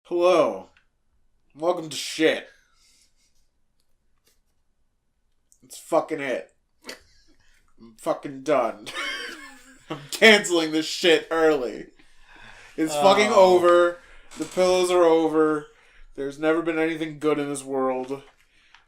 Hello. Welcome to shit. It's fucking it. I'm fucking done. I'm canceling this shit early. It's fucking over. The pillows are over. There's never been anything good in this world.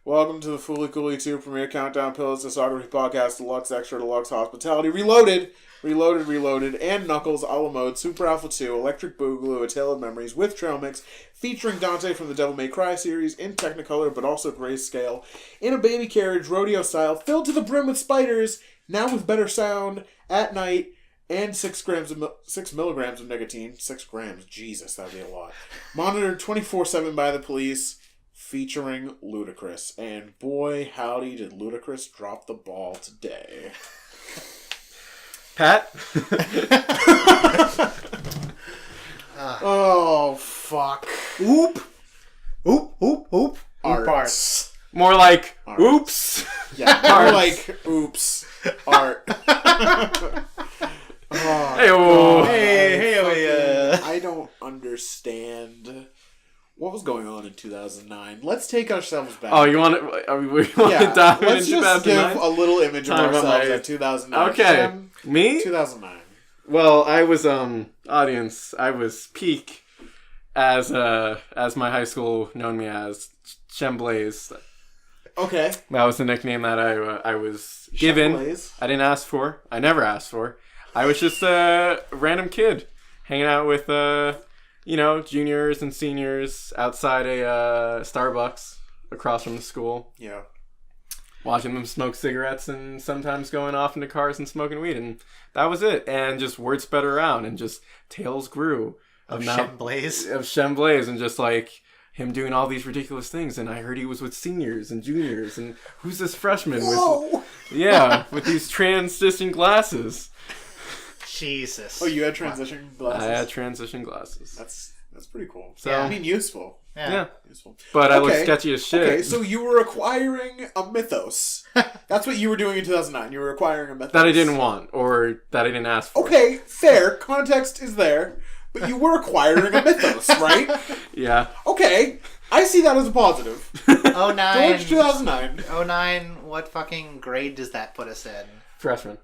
Welcome to the Fooly Cooly 2 Premiere Countdown Pillows Discography Podcast, Deluxe Extra, Deluxe Hospitality, Reloaded, and Knuckles, a la mode, Super Alpha 2, Electric Boogaloo, A Tale of Memories, with Trail Mix, featuring Dante from the Devil May Cry series, in Technicolor, but also grayscale, in a baby carriage, rodeo style, filled to the brim with spiders, now with better sound, at night, and 6 milligrams of nicotine. 6 grams, Jesus, that'd be a lot. Monitored 24/7 by the police, featuring Ludacris. And boy, howdy did Ludacris drop the ball today. Pat? Oh, fuck. Oop. Arts. More like, Arts. oops. Yeah, more like, oops. Art. Oh, Hey-o. hey, I don't understand what was going on in 2009. Let's take ourselves back. Oh, you want to dive let's into just 2009? give a little image of ourselves at 2009. Okay. Shem, Me? 2009. Well, I was, audience, I was peak as my high school known me as, Shem Blaze. Okay. That was the nickname that I was given. Blaze. I didn't ask for. I never asked for. I was just a random kid hanging out with, juniors and seniors outside a Starbucks across from the school. Yeah. Watching them smoke cigarettes and sometimes going off into cars and smoking weed. And that was it. And just word spread around and just tales grew. Of Shem Blaze. Of Shem Blaze and just like him doing all these ridiculous things. And I heard he was with seniors and juniors. And who's this freshman with these transition glasses? Jesus. Oh, you had transition glasses? I had transition glasses. That's pretty cool. So, I mean, useful. Yeah. Useful. But I look sketchy as shit. Okay, so you were acquiring a mythos. That's what you were doing in 2009. You were acquiring a mythos. That I didn't want, or that I didn't ask for. Okay, fair. Context is there. But you were acquiring a mythos, right? Yeah. Okay. I see that as a positive. 09. George 2009. 09, what fucking grade does that put us in? Freshman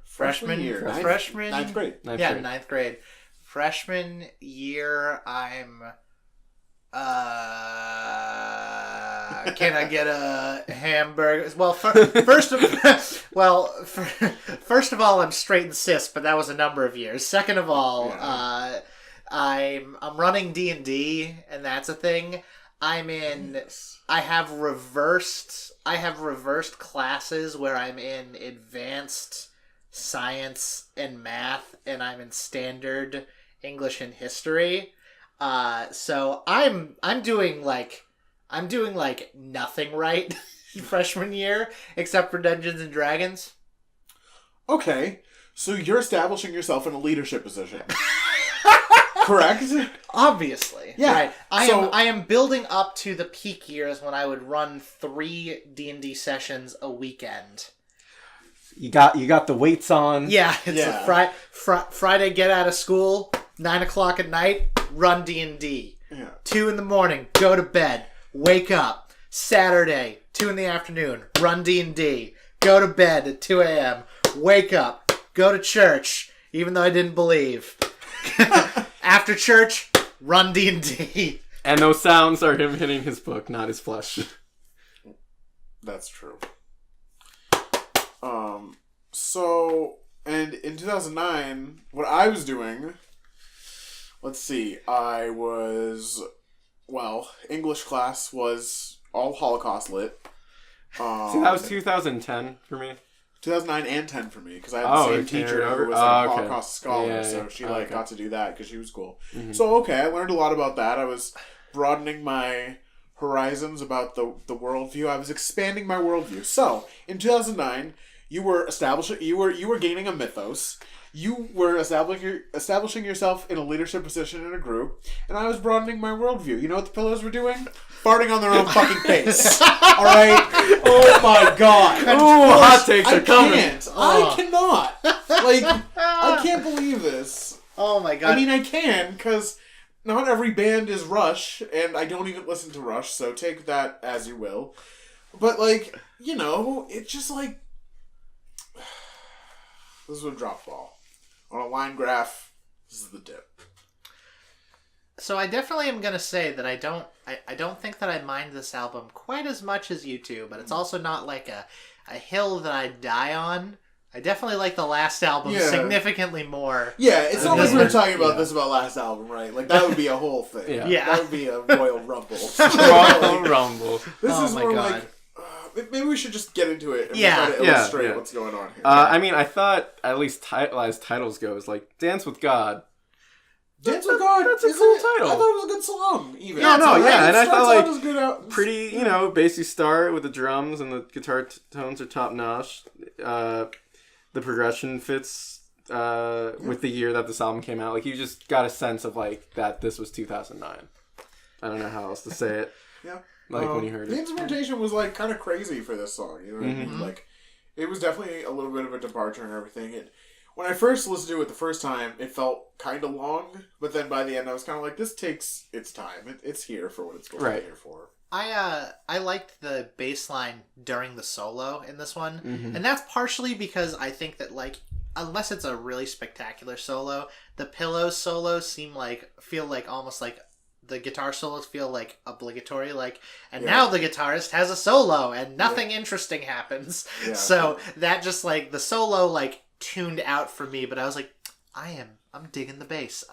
year. Freshman? Ninth grade. Ninth grade. Freshman year, I'm... can I get a hamburger? Well, first of all, I'm straight and cis, but that was a number of years. Second of all, I'm running D&D, and that's a thing. I have reversed classes where I'm in advanced science and math, and I'm in standard English and history. So I'm doing like nothing right freshman year except for Dungeons and Dragons. Okay, so you're establishing yourself in a leadership position. Correct? Obviously. Yeah. Right. I am building up to the peak years when I would run 3 D&D sessions a weekend. You got the weights on. Yeah, it's a Friday, get out of school, 9 o'clock at night, run D&D. Yeah. 2 in the morning, go to bed, wake up. Saturday, 2 in the afternoon, run D&D. Go to bed at 2 a.m., wake up, go to church, even though I didn't believe. After church, run D&D. And those sounds are him hitting his book, not his flesh. That's true. And in 2009, what I was doing, let's see, English class was all Holocaust lit. So that was 2010 for me? 2009 and 10 for me, because I had the same teacher who was a Holocaust scholar, so she got to do that because she was cool. Mm-hmm. So, I learned a lot about that. I was broadening my horizons about the worldview. I was expanding my worldview. So, in 2009, you were gaining a mythos. You were establishing yourself in a leadership position in a group, and I was broadening my worldview. You know what the pillows were doing? Farting on their own fucking pace. All right? Oh my god. Ooh, hot takes are coming. I cannot. I can't believe this. Oh my god. I mean, I can, because not every band is Rush, and I don't even listen to Rush, so take that as you will. But, like, you know, it's just like... This is a drop ball. On a line graph, this is the dip. So I definitely am gonna say that I don't think that I mind this album quite as much as you two, but it's also not like a hill that I die on. I definitely like the last album significantly more. Yeah, it's not like we were talking about this about last album, right? Like, that would be a whole thing. Yeah. That would be a Royal Rumble. Royal Rumble. This is more God. like... maybe we should just get into it and try to illustrate what's going on here. I mean, I thought, at least as titles go, is like, Dance with God. Dance with God. That's a cool title. I thought it was a good song, even. Yeah, no, yeah, and I thought, like, good pretty, you know, bassy start with the drums and the guitar tones are top-notch. The progression fits with the year that this album came out. Like, you just got a sense of, like, that this was 2009. I don't know how else to say it. Yeah. Like, when you heard it. The instrumentation was, like, kind of crazy for this song, you know what I mean? Like, it was definitely a little bit of a departure and everything. When I first listened to it the first time, it felt kind of long, but then by the end I was kind of like, this takes its time. It's here for what it's supposed to be here for. I liked the bass line during the solo in this one, and that's partially because I think that, like, unless it's a really spectacular solo, the pillows solos feel like almost like the guitar solos feel like obligatory, like, and now the guitarist has a solo and nothing interesting happens. Yeah. So that just, like, the solo, like, tuned out for me, but I was like, I'm digging the bass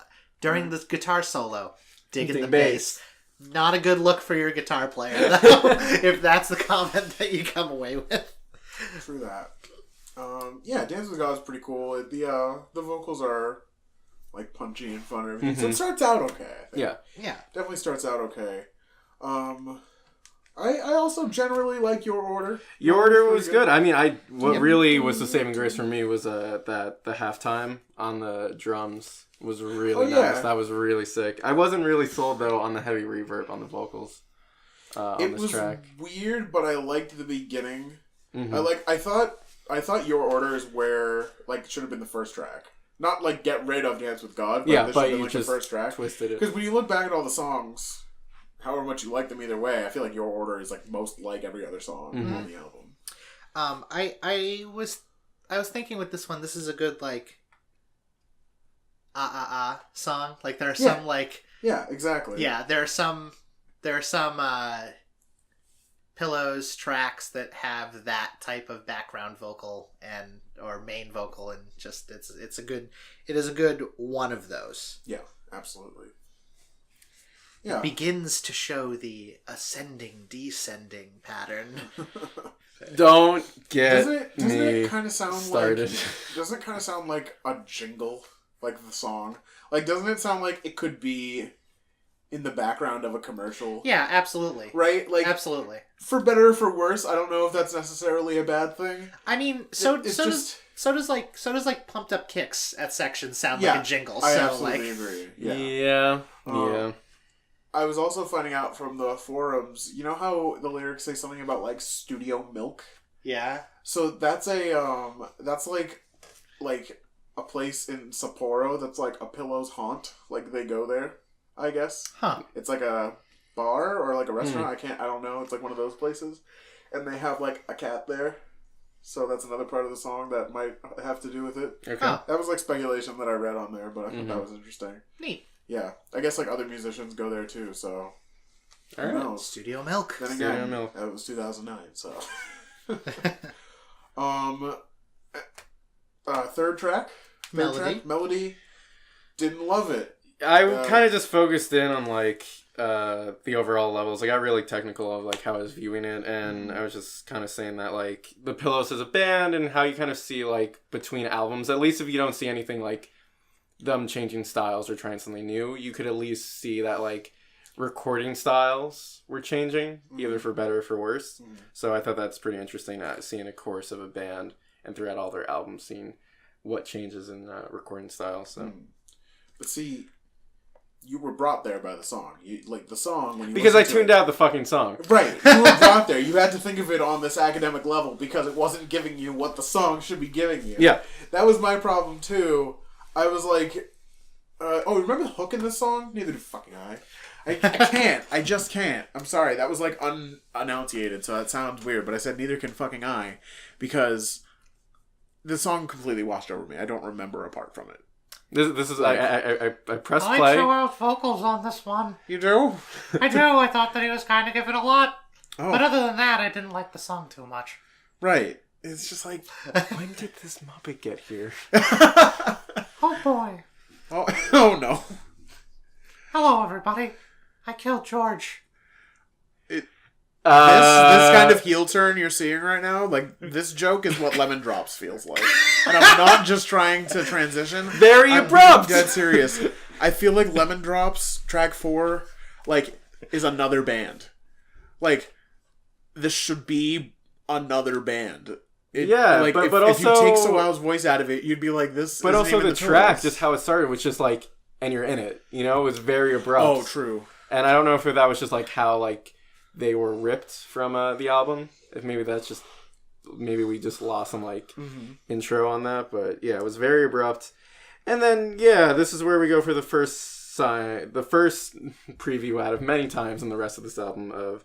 during this guitar solo, digging the bass. Not a good look for your guitar player, though, if that's the comment that you come away with. True that. Yeah, Dance with God is pretty cool. The vocals are, like, punchy and fun and everything. So it starts out okay, I think. Yeah. Definitely starts out okay. I also generally like Your Order. Your Order was good. I mean, what really was the saving grace for me was that the halftime on the drums was really nice. That was really sick. I wasn't really sold, though, on the heavy reverb on the vocals on this track. It was weird, but I liked the beginning. I thought Your Order is where, like, should have been the first track. Not, like, get rid of Dance with God, but this should have been, like, the first track. Twisted it. Because when you look back at all the songs, however much you like them either way, I feel like Your Order is, like, most like every other song on the album. I was thinking with this one, this is a good, like, song. Like, there are some, like... Yeah, exactly. Yeah, there are some Pillows tracks that have that type of background vocal or main vocal, and just it is a good one of those. Yeah, absolutely. Yeah. It begins to show the ascending descending pattern. Don't get doesn't it kind of sound started. Doesn't it kind of sound like a jingle, like the song? Like, doesn't it sound like it could be in the background of a commercial? Yeah, absolutely. Right? Like, absolutely. For better or for worse, I don't know if that's necessarily a bad thing. I mean, so does pumped up kicks at sections sound like a jingle. I absolutely agree. Yeah. I was also finding out from the forums, you know how the lyrics say something about, like, studio milk? Yeah. So that's like a place in Sapporo that's like a Pillow's haunt. Like, they go there, I guess. Huh. It's like a bar or like a restaurant. I don't know. It's like one of those places. And they have, like, a cat there. So that's another part of the song that might have to do with it. Okay. Huh. That was, like, speculation that I read on there, but I thought that was interesting. Neat. Yeah. I guess, like, other musicians go there too, so... All right. Who knows? Studio milk. Then again, it was 2009, so... Third track? Melody. Didn't love it. I kind of just focused in on, like, the overall levels. I got really technical of, like, how I was viewing it, and I was just kind of saying that, like, the Pillows as a band and how you kind of see, like, between albums, at least if you don't see anything, like, them changing styles or trying something new, you could at least see that, like, recording styles were changing, either for better or for worse. So I thought that's pretty interesting, seeing a course of a band and throughout all their albums, seeing what changes in recording style. So, but see, you were brought there by the song. The song when you because I tuned out the fucking song. Right, you were brought there. You had to think of it on this academic level because it wasn't giving you what the song should be giving you. Yeah, that was my problem too. I was like, remember the hook in this song? Neither do fucking I. I can't. I just can't. I'm sorry. That was like unenunciated, so that sounds weird. But I said neither can fucking I, because the song completely washed over me. I don't remember a part from it. This is I pressed play. I threw out vocals on this one. You do? I do. I thought that he was kind of giving a lot. Oh. But other than that, I didn't like the song too much. Right. It's just like, when did this Muppet get here? Oh boy. Oh no. Hello everybody. I killed George. This kind of heel turn you're seeing right now, like, this joke is what Lemon Drops feels like. And I'm not just trying to transition. Very abrupt! I'm dead serious. I feel like Lemon Drops, track 4, like, is another band. Like, this should be another band. Like, but if also... if you take Sawow's voice out of it, you'd be like, this But isn't also even the track, just how it started, was just like, and you're in it. You know, it was very abrupt. Oh, true. And I don't know if that was just like how, like, they were ripped from the album. If maybe that's just... Maybe we just lost some, like, intro on that. But, yeah, it was very abrupt. And then, yeah, this is where we go for the first preview out of many times in the rest of this album of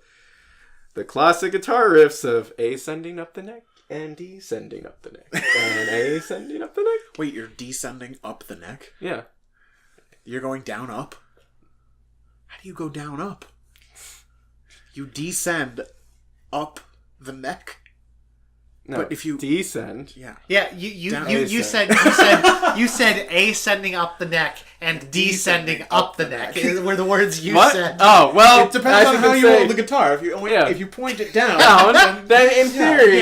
the classic guitar riffs of ascending up the neck and descending up the neck and ascending up the neck. Wait, you're descending up the neck? Yeah. You're going down up? How do you go down up? You descend up the neck? No, but if you descend, yeah, you said ascending up the neck and descending up the neck were the words you said. Oh well, it depends on how you hold the guitar. If you point it down, then in theory,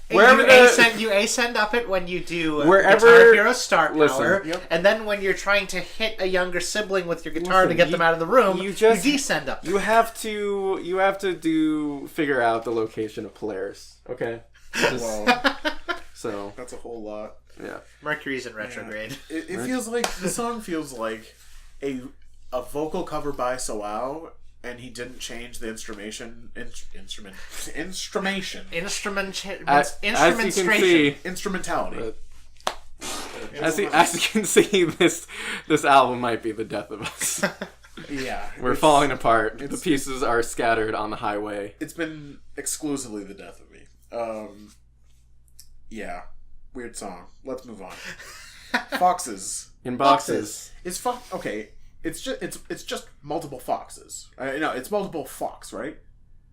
wherever you ascend up it when you do wherever Guitar Hero Star Power, yep. and then when you're trying to hit a younger sibling with your guitar to get them out of the room, you descend up. You have to figure out the location of Polaris. Okay. So that's a whole lot. Yeah. Mercury's in retrograde. Yeah. It feels like the song feels like a vocal cover by Sowow, and he didn't change the instrumentation. As you can see, this album might be the death of us. Yeah. We're falling apart. The pieces are scattered on the highway. It's been exclusively the death of me. Yeah. Weird song. Let's move on. Foxes. In boxes. Is okay. It's just multiple foxes. No, it's multiple fox, right?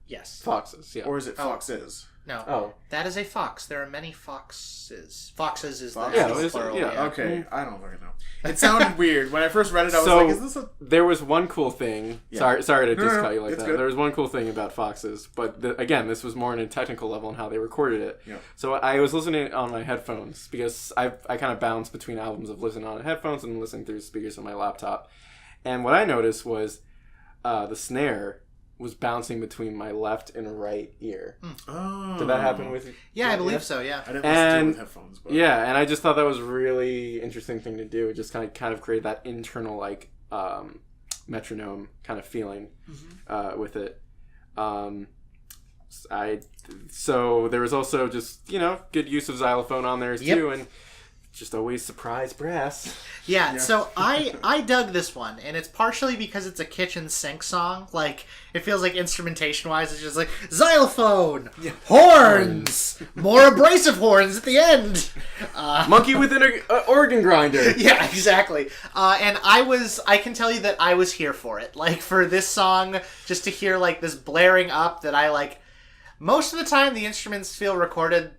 Yes. Foxes, yeah. Or is it foxes? No. Oh. That is a fox. There are many foxes. Foxes is the plural. Yeah. Okay. I don't fucking know. It sounded weird. When I first read it, I was like, is this a... There was one cool thing. Yeah. Sorry to just cut you like that. Good. There was one cool thing about foxes. But again, this was more on a technical level on how they recorded it. Yeah. So I was listening on my headphones because I kind of bounce between albums of listening on headphones and listening through speakers on my laptop. And what I noticed was the snare was bouncing between my left and right ear. Oh. Did that happen with you? Yeah, I believe so, yeah. I didn't listen to it with headphones. But... Yeah, and I just thought that was a really interesting thing to do. It just kind of create that internal, like, metronome kind of feeling with it. So there was also just, good use of xylophone on there too, and just always surprise brass. Yeah, so I dug this one, and it's partially because it's a kitchen sink song. Like, it feels like instrumentation-wise, it's just like, xylophone! Yeah. Horns! More abrasive horns at the end! Monkey with an organ grinder! Yeah, exactly. And I can tell you that I was here for it. Like, for this song, just to hear, like, this blaring up that I, like... Most of the time, the instruments feel recorded,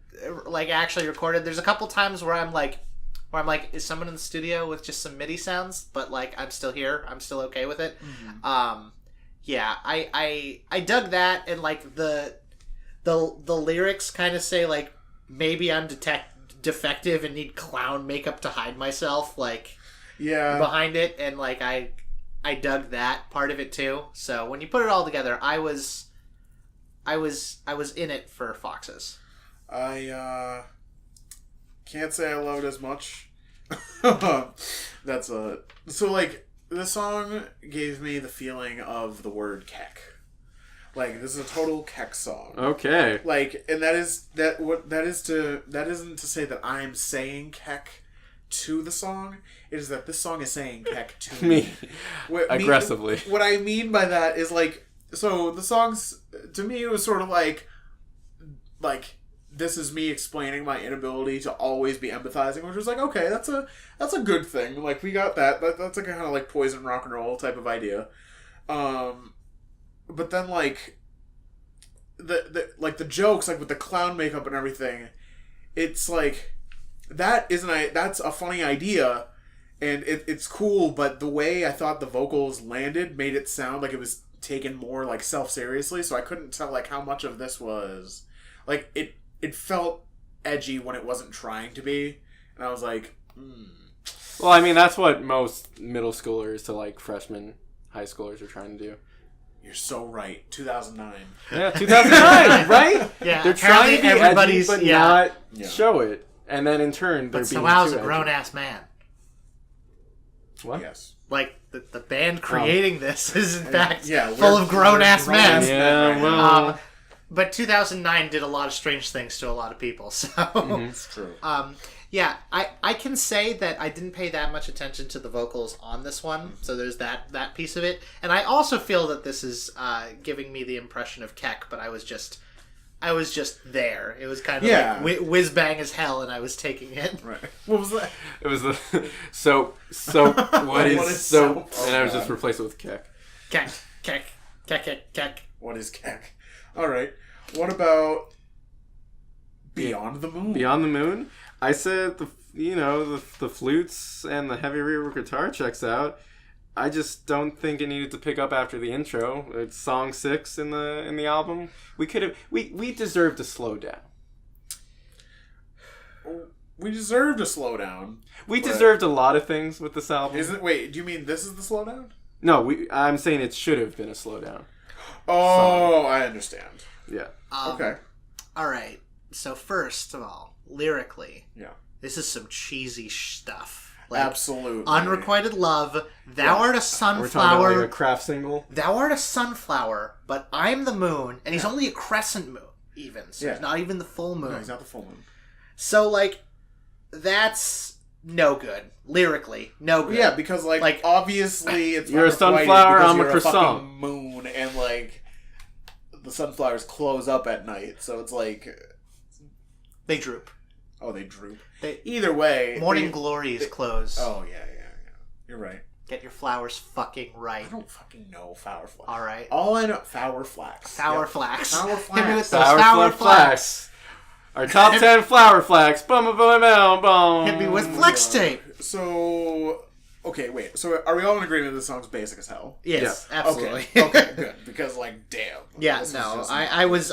like, actually recorded. There's a couple times where I'm like, is someone in the studio with just some MIDI sounds? But, like, I'm still here. I'm still okay with it. Mm-hmm. Yeah, I dug that, and, like, the lyrics kind of say, like, maybe I'm defective and need clown makeup to hide myself, like, behind it, and, like, I dug that part of it too. So when you put it all together, I was in it for foxes. I can't say I loved as much. So, like, the song gave me the feeling of the word keck. Like, this is a total keck song. Okay. Like, and that isn't to say that I'm saying keck to the song is that this song is saying keck to Me. Aggressively. What I mean by that is like, so the songs, to me, it was sort of like this is me explaining my inability to always be empathizing, which was like, okay, that's a good thing. Like, we got that. That's a kind of like Poison rock and roll type of idea. But then like the jokes, like with the clown makeup and everything, it's like that's a funny idea, and it's cool. But the way I thought the vocals landed made it sound like it was taken more like self-seriously. So I couldn't tell like how much of this was like it felt edgy when it wasn't trying to be, and I was like, Well, I mean, that's what most middle schoolers to like freshmen, high schoolers are trying to do. You're so right. 2009. Yeah, 2009, right? Yeah, they're trying to be everybody's edgy, but not show it, and then in turn they're but being Sawow's too a grown ass man. What? Yes. Like the band creating this is in fact yeah, full of grown ass men. Yeah, well, But 2009 did a lot of strange things to a lot of people, so It's true. yeah, I can say that I didn't pay that much attention to the vocals on this one, so there's that piece of it. And I also feel that this is giving me the impression of Keck, but I was just there. It was kind of like whiz bang as hell, and I was taking it. Right. What was that? it was the soap. What is soap? And I was just replaced it with keck. Keck, keck, keck, keck, keck. What is keck? All right. What about Beyond the Moon? Beyond the Moon. I said the flutes and the heavy reverb guitar checks out. I just don't think it needed to pick up after the intro. It's song 6 in the album. We deserved to slow down. We deserved a slowdown. We deserved a lot of things with this album. Wait, do you mean this is the slowdown? No, I'm saying it should have been a slowdown. Oh, I understand. Yeah. Okay. All right. So first of all, lyrically, Yeah. this is some cheesy stuff. Like, Absolutely. Unrequited Love. Thou art a We're talking sunflower. about like a craft single. Thou art a sunflower, but I'm the moon, and he's only a crescent moon, even. So he's not even the full moon. No, he's not the full moon. So, like, that's no good. Lyrically, no good. Yeah, because, like obviously it's You're a unrequited sunflower, because I'm a you're croissant. fucking moon, and, like, the sunflowers close up at night, so it's like... They droop. Oh, they droop. They, Either way... morning glories close. Oh, yeah. You're right. Get your flowers fucking right. I don't fucking know flower flax. All right. All I know... Flower flax. Flower flax. Flower Hit me with flax. those flower flax. Our top 10 flower flax. Bum, bum, bum, bum, bum. Hit me with flex tape. So... Okay, wait. So are we all in agreement this song's basic as hell? Yes, absolutely. Okay, good. Because, like, damn. Yeah, This no, was just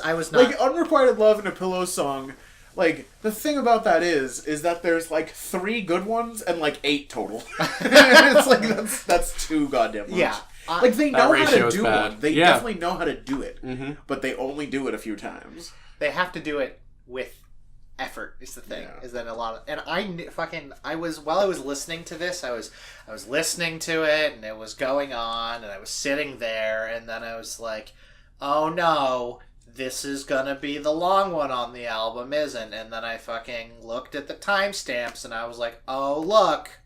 I was not. like, Unrequited Love in a Pillow song, like, the thing about that is that there's, like, 3 good ones and, like, 8 total. It's like, that's too goddamn much. Yeah. Like, they know how to do bad. one. They definitely know how to do it. Mm-hmm. But they only do it a few times. They have to do it with effort is the thing. Yeah. Is that a lot of... And while I was listening to this, I was listening to it, and it was going on, and I was sitting there, and then I was like, oh no, this is gonna be the long one on the album, isn't? And then I fucking looked at the timestamps, and I was like, oh look,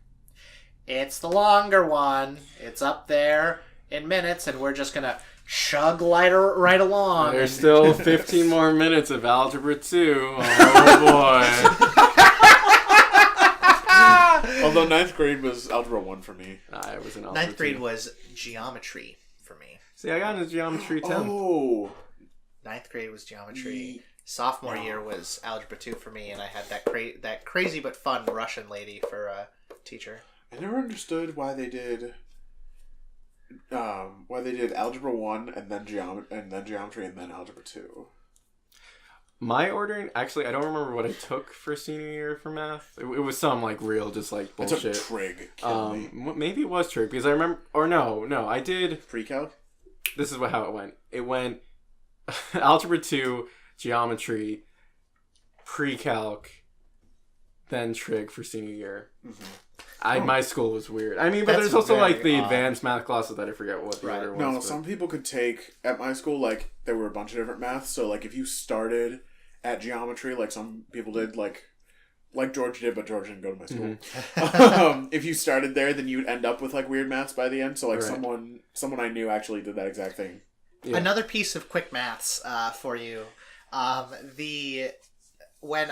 it's the longer one. It's up there in minutes, and we're just gonna chug right along. There's still 15 more minutes of Algebra 2. Oh boy. Although 9th grade was Algebra 1 for me. It was an Algebra 9th grade 2. was geometry for me. See, I got into Geometry 10. Oh. 9th grade was geometry. Sophomore year was Algebra 2 for me, and I had that crazy but fun Russian lady for a teacher. I never understood why they did Algebra 1 and then Geometry and then Algebra 2. My ordering, actually, I don't remember what I took for senior year for math. It was some, like, real, just, like, I bullshit. took Trig. Kill me. Maybe it was Trig, because I remember... Or no, I did... Pre-calc? This is how it went. It went Algebra 2, Geometry, Pre-calc, then Trig for senior year. Mm-hmm. My school was weird. I mean, but there's also, like, the advanced math classes that I forget what the order was. No, some people could take... At my school, like, there were a bunch of different maths, so, like, if you started at geometry, like some people did, like, like George did, but George didn't go to my school. If you started there, then you'd end up with like weird maths by the end. So like someone I knew actually did that exact thing. Yeah. Another piece of quick maths for you. When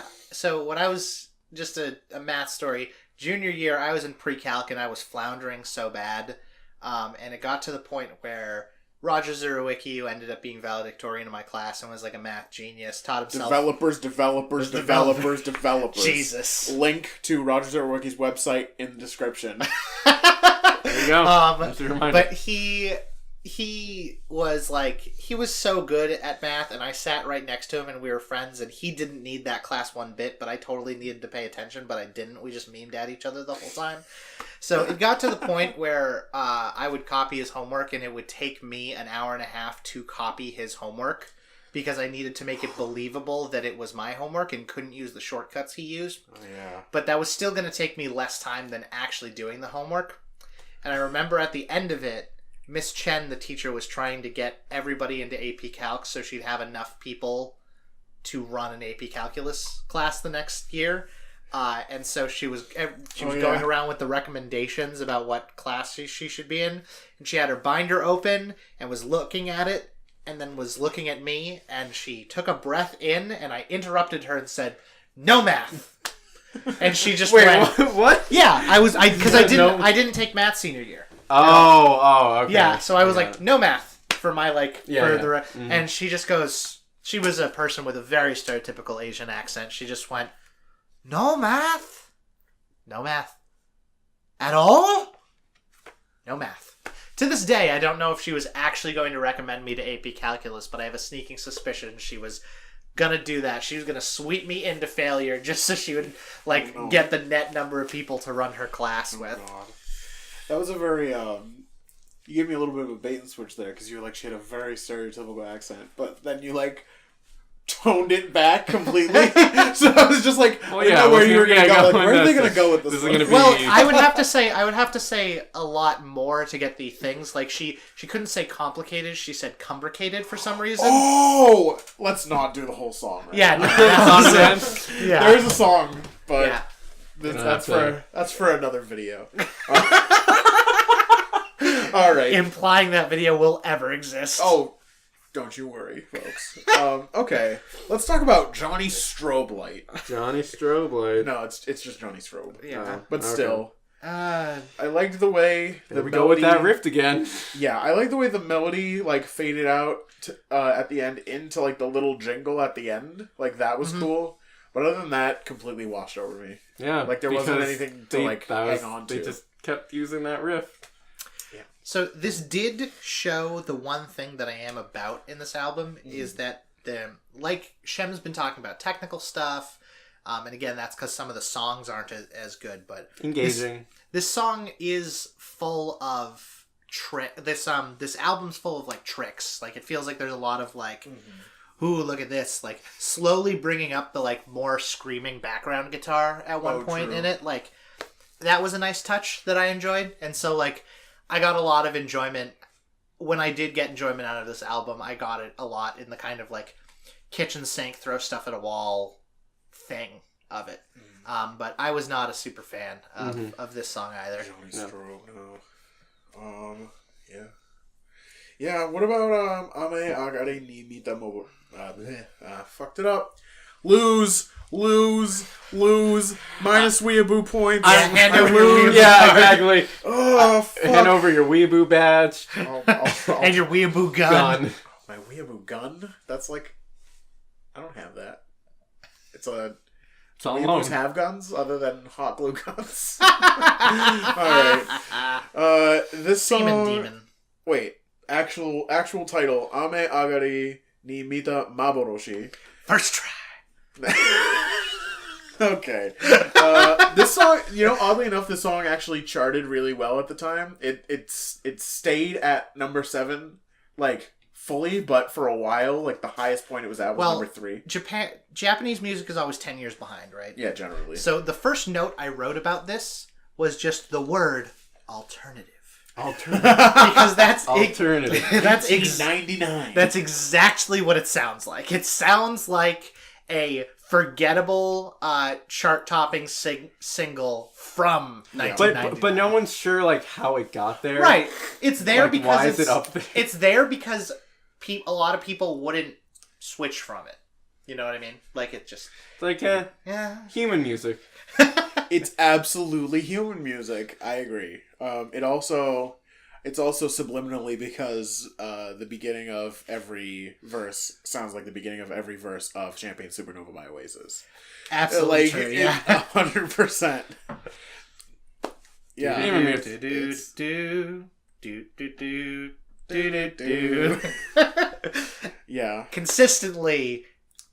I was just a math story, junior year, I was in pre-calc and I was floundering so bad. And it got to the point where Roger Zurowicki, who ended up being valedictorian in my class and was like a math genius, taught himself... Developers. Jesus. Link to Roger Zurowicki's website in the description. There you go. But he was so good at math, and I sat right next to him and we were friends, and he didn't need that class one bit, but I totally needed to pay attention, but I didn't. We just memed at each other the whole time. So it got to the point where I would copy his homework, and it would take me an hour and a half to copy his homework because I needed to make it believable that it was my homework and couldn't use the shortcuts he used. Oh, yeah. But that was still going to take me less time than actually doing the homework. And I remember at the end of it, Miss Chen, the teacher, was trying to get everybody into AP Calc so she'd have enough people to run an AP Calculus class the next year. And so she was going around with the recommendations about what class she should be in. And she had her binder open and was looking at it and then was looking at me. And she took a breath in and I interrupted her and said, "No math." And she just went, what? Yeah, because I didn't take math senior year. Okay. Yeah, so I was like, no math for my and she just goes, she was a person with a very stereotypical Asian accent. She just went, "No math? No math. At all? No math." To this day, I don't know if she was actually going to recommend me to AP Calculus, but I have a sneaking suspicion she was gonna do that. She was gonna sweep me into failure just so she would get the net number of people to run her class with. God. That was a very, you gave me a little bit of a bait and switch there, because you were like, she had a very stereotypical accent, but then you, toned it back completely. So I was just like, I didn't know where you were going to go. Where are they going to go with this? Well, I would have to say a lot more to get the things. She couldn't say complicated, she said complicated for some reason. Oh! Let's not do the whole song, right? Yeah, yeah. There's a song, but... Yeah. That's for another video. All right. Implying that video will ever exist. Oh, don't you worry, folks. Okay, let's talk about Johnny Strobe Light. Johnny Strobe Light. No, it's just Johnny Strobe. Yeah, but still. I liked the way the melody... go with that riff again. Yeah, I like the way the melody faded out at the end into the little jingle at the end. That was cool. But other than that, completely washed over me. Yeah, there wasn't anything to hang on to. They just kept using that riff. Yeah. So this did show the one thing that I am about in this album is that Shem's been talking about technical stuff, and again that's because some of the songs aren't as good, but engaging. This song is full of This album's full of tricks. It feels like there's a lot of ooh, look at this. Slowly bringing up the, more screaming background guitar at one point in it. That was a nice touch that I enjoyed. And so, I got a lot of enjoyment. When I did get enjoyment out of this album, I got it a lot in the kind of, kitchen sink, throw stuff at a wall thing of it. But I was not a super fan of this song either. Johnny Strobe, no. Yeah. Yeah, what about Ame Agare ni Mita Mobo? Fucked it up. Lose. Minus weeaboo points. Hand over your weeaboo. Yeah, exactly. Oh, fuck. Hand over your weeaboo badge. And your weeaboo gun. My weeaboo gun? That's I don't have that. It's a... Weeaboos have guns other than hot glue guns. Alright. This song... Demon. Wait. Actual title. Ame Agari ni Mita Maboroshi. First try. Okay. This song, oddly enough, this song actually charted really well at the time. It stayed at number 7, fully, but for a while, the highest point it was at was number 3. Japanese music is always 10 years behind, right? Yeah, generally. So the first note I wrote about this was just the word alternative. Because that's alternative. That's 99. That's exactly what it sounds like. It sounds like a forgettable chart-topping single from 1999. But no one's sure like how it got there. Right. It's there Like, because why is it up there? It's there because a lot of people wouldn't switch from it. You know what I mean? Like it just It's like yeah. human music. It's absolutely human music. I agree. It's also subliminally because the beginning of every verse sounds like the beginning of every verse of Champagne Supernova by Oasis. Absolutely Like, true. Yeah. 100%. Yeah. Human music. Yeah. Consistently,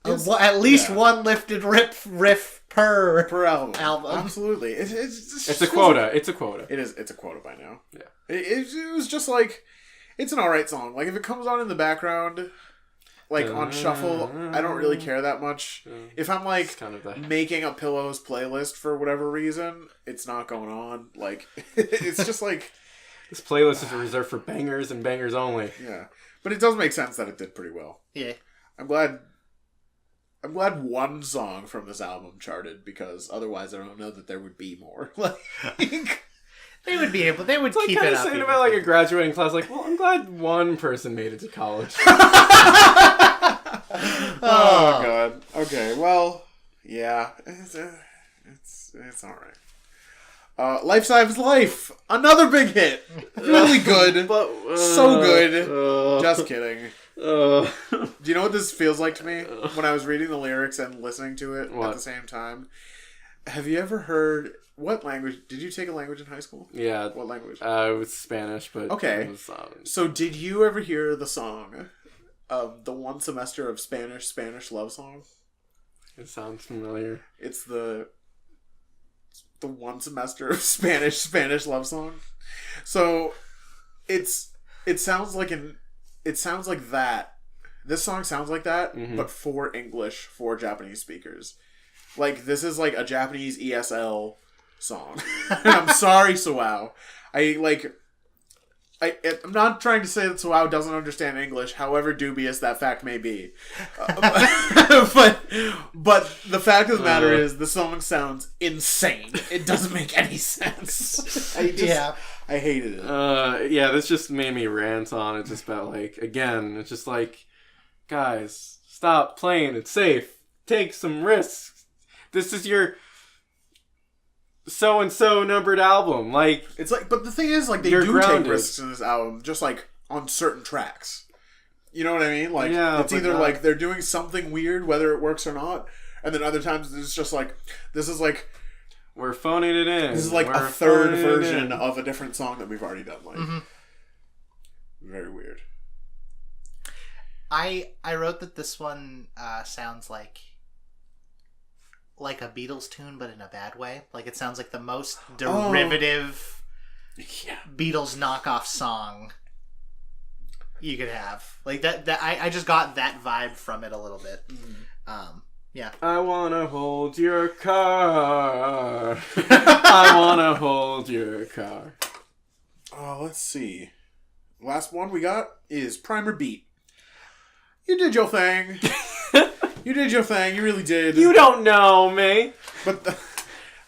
at least one lifted riff per album. album. Absolutely. It's a quota. It's a quota. It's a quota by now. Yeah. It was just like, it's an alright song. Like, if it comes on in the background, like, on shuffle, I don't really care that much. If I'm, like, kind of making a Pillows playlist for whatever reason, it's not going on. Like, it's just like... This playlist is reserved for bangers and bangers only. Yeah. But it does make sense that it did pretty well. Yeah. I'm glad one song from this album charted, because otherwise I don't know that there would be more. Like, they would be able. They would It's keep like it kind up. of saying about like a graduating class, like, well, I'm glad one person made it to college. Oh god. Okay. Well, yeah. It's all right. Life Size Life, another big hit. Really good, But so good. Just kidding. Do Do you know what this feels like to me when I was reading the lyrics and listening to it What? at the same time? Have you ever heard... What language... Did you take a language in high school? Yeah. What language? It was Spanish, but Okay. It was, So did you ever hear the song, the one semester of Spanish love song? it sounds familiar. It's the one semester of Spanish love song. So it sounds like that. This song sounds like that, but for English, for Japanese speakers. Like, this is like a Japanese ESL song. I'm sorry, Suao. I'm not trying to say that Suao doesn't understand English, however dubious that fact may be. But the fact of the matter is, the song sounds insane. It doesn't make any sense. I hated it. Yeah, this just made me rant on it just about, like, again, it's just like, guys, stop playing it safe. Take some risks. This is your so-and-so numbered album. Like, It's like, but the thing is, like, they You're do grounded. take risks in this album, just like on certain tracks. You know what I mean? Like, Yeah, it's but either not- like they're doing something weird, whether it works or not, and then other times it's just like, this is like we're phoning it in. a We're third phoning it version in. of a different song that we've already done. Like, very weird. I wrote that this one sounds like a Beatles tune, but in a bad way. Like, it sounds like the most derivative Yeah. Beatles knockoff song you could have. Like that I just got that vibe from it a little bit. Yeah. I wanna hold your car. I wanna hold your car. Let's see. Last one we got is Primer Beat. You did your thing. You did your thing. You really did. You don't know me. But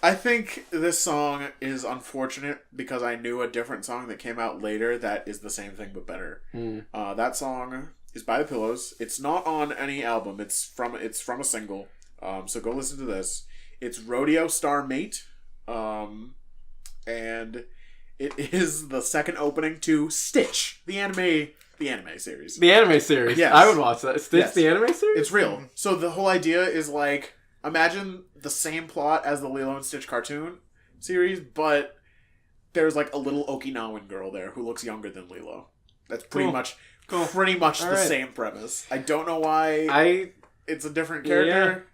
I think this song is unfortunate because I knew a different song that came out later that is the same thing but better. That song is by The Pillows. It's not on any album. It's from a single. So go listen to this. It's Rodeo Star Mate. And it is the second opening to Stitch, the anime series. The anime series. Yes. I would watch that. It's Yes. the anime series? It's real. So the whole idea is like, imagine the same plot as the Lilo and Stitch cartoon series, but there's like a little Okinawan girl there who looks younger than Lilo. That's pretty much Cool. the right. same premise. I don't know why it's a different character.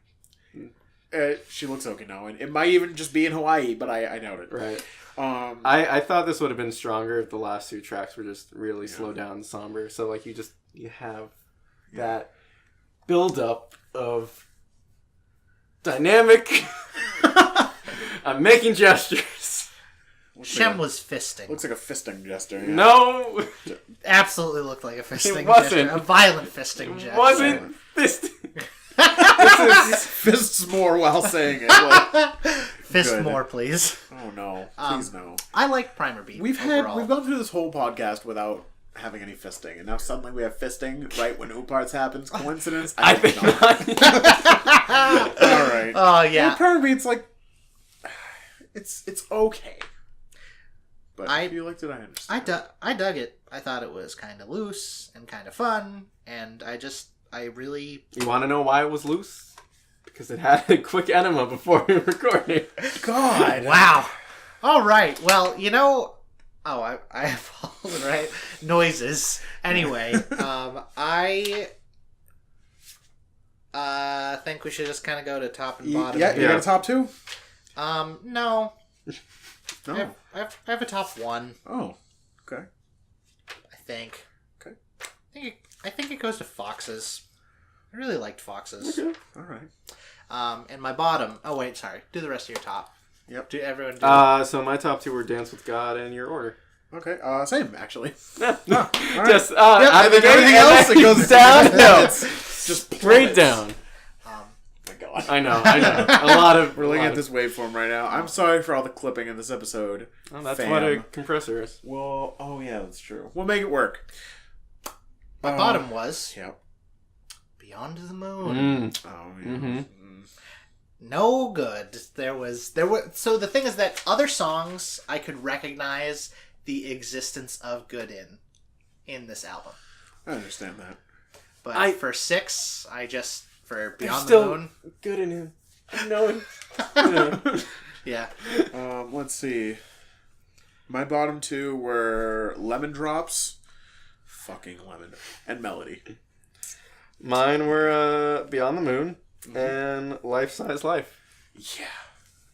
She looks Okinawan. It might even just be in Hawaii, but I doubt it. Right. I thought this would have been stronger if the last two tracks were just really slow down and somber. So like you have that build up of dynamic. I'm making gestures. Shem was fisting. Looks like a fisting gesture. Yeah. No, Absolutely looked like a fisting wasn't. gesture. A violent fisting gesture. wasn't fisting. Fists more while saying it. Like, Fist good. more, please. Oh no! Please no. I like Primer Beat. We've overall. gone through this whole podcast without having any fisting, and now suddenly we have fisting right when OOPArts happens. Coincidence? I think not. All right. Oh yeah. Well, Primer Beat's like it's okay, but if you liked it, I understand. I dug it. I thought it was kind of loose and kind of fun, and I really. You want to know why it was loose? Because it had a quick enema before we recorded. God. Wow. All right. Well, you know. Oh, I have all the right noises. Anyway, I think we should just kind of go to top and bottom. Yeah, you got a top two? No. No. I have a top one. Oh, okay. I think. Okay. I think it goes to Foxes. I really liked Foxes. Okay. All right. And my bottom. Oh wait, sorry. Do the rest of your top. Yep. Do everyone do So my top two were Dance with God and Your Order. Okay. Same actually. Yeah. No. All right. Just Yep, and then everything else it goes down. No, just straight down. Oh my God. I know. A lot of We're looking at this waveform right now. I'm sorry for all the clipping in this episode. Oh, that's what a compressor is. Well, oh yeah, that's true. We'll make it work. My bottom was Yep. Beyond the Moon. Oh yeah. Mm-hmm. No good. There were so the thing is that other songs I could recognize the existence of good in this album. I understand that. But for 6, for Beyond the still Moon. good in him. I know him. Yeah. Let's see. My bottom two were Lemon Drops, fucking Lemon, and Melody. Mine were Beyond the Moon and Life Size Life.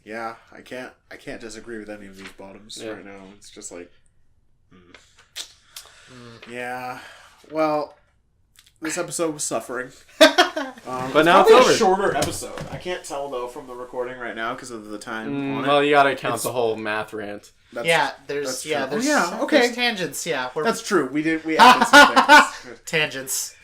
Yeah. I can't disagree with any of these bottoms right now. It's just like, yeah. Well, this episode was suffering. But now it's over. A shorter episode. I can't tell though from the recording right now because of the time on it. Well, you gotta count the whole math rant. There's okay. there's tangents. Yeah, That's true. We added some things. tangents.